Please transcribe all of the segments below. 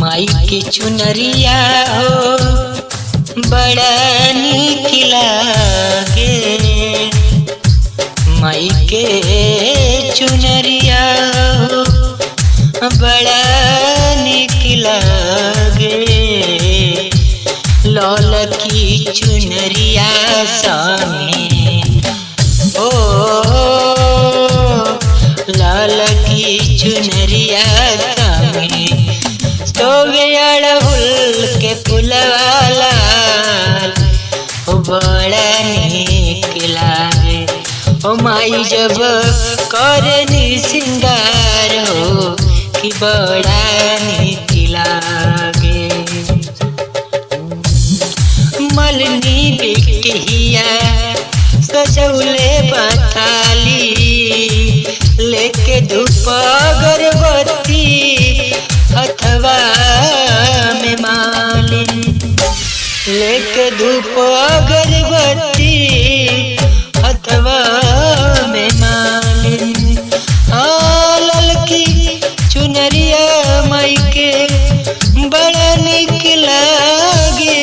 माई के चुनरिया हो बड़ा नीक लागे। माई के चुनरिया हो बड़ा नीक लागे। लाल की चुनरिया सामे ओ लाल की चुनरिया सामे तो अड़हुल के फुलवाला ओ बड़ा नीक लागे। ओ माई जब करनी सिंगार हो कि बड़ा नीक लागे। मलनी बिटिया सजौले बथाली लेके धूप अगरबत्ती हथवा में मालिन लेके धूप अगरबत्ती हथवा में मालिन। ललकी चुनरिया माई के बड़ा नीक लागे।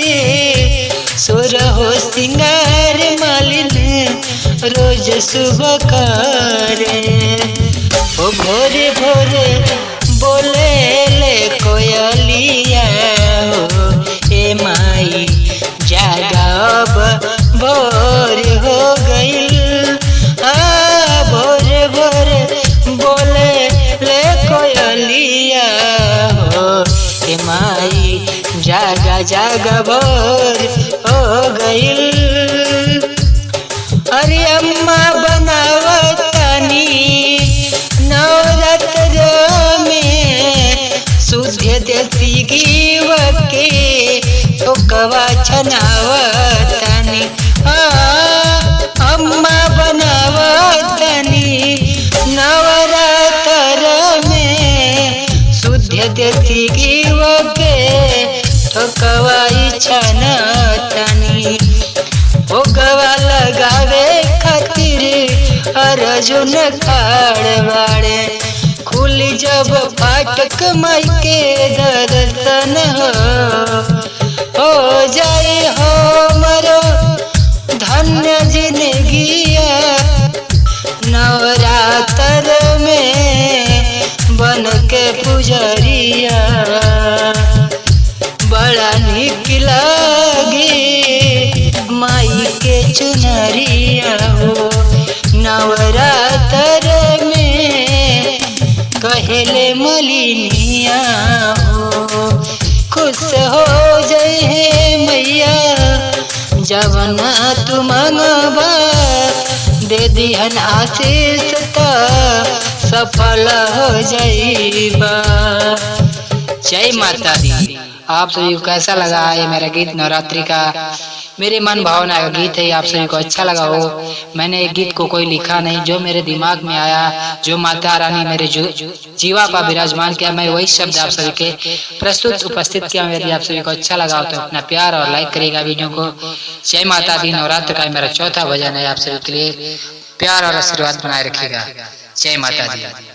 सोरहो सिंगार मालिन रोज सुबह करे। ओ भोरे भोरे बोले ले कोयलिया हो ए माई जागा अब भोर हो गइल। भोरे भोरे बोले ले कोयलिया हो ए माई जागा जागा भोर हो गइल। अरे अम्मा बनावतानी नवरात्र में शुद्ध देसी घीव के ठोकवा छनावतानी। अम्मा बनावतानी नवरात्र में शुद्ध देसी घीव के ठोकवा छनावतानी। भोगवा लगावे खातिर अर्जुन खाड़ बाड़े। खुली जब फाटक माई के दर्शन हो जाए हो मरो धन्य जिंदगिया। नवरात्र में बन के पुजरिया बड़ा नीक लागे। माई के चुनरिया हो नवरात्र में कहेले मलिनिया हो। खुश हो जाए मैया जवना तू मंगवा दे दिहन आशीष तो सफल हो जाइबा। जय माता दी। आप सभी को कैसा लगा ये मेरा गीत नवरात्रि का? मेरे मन भावना का गीत है। आप सभी को अच्छा लगा हो। मैंने एक गीत को कोई लिखा नहीं, जो मेरे दिमाग में आया, जो माता रानी मेरे जीवा पर विराजमान किया, मैं वही शब्द आप सभी के प्रस्तुत उपस्थित किया। यदि आप सभी को अच्छा लगा हो तो अपना प्यार और लाइक करिएगा वीडियो को। जय माता दी। नवरात्र का मेरा चौथा भजन है। आप सभी के लिए प्यार और आशीर्वाद बनाए रखिएगा। जय माता दी।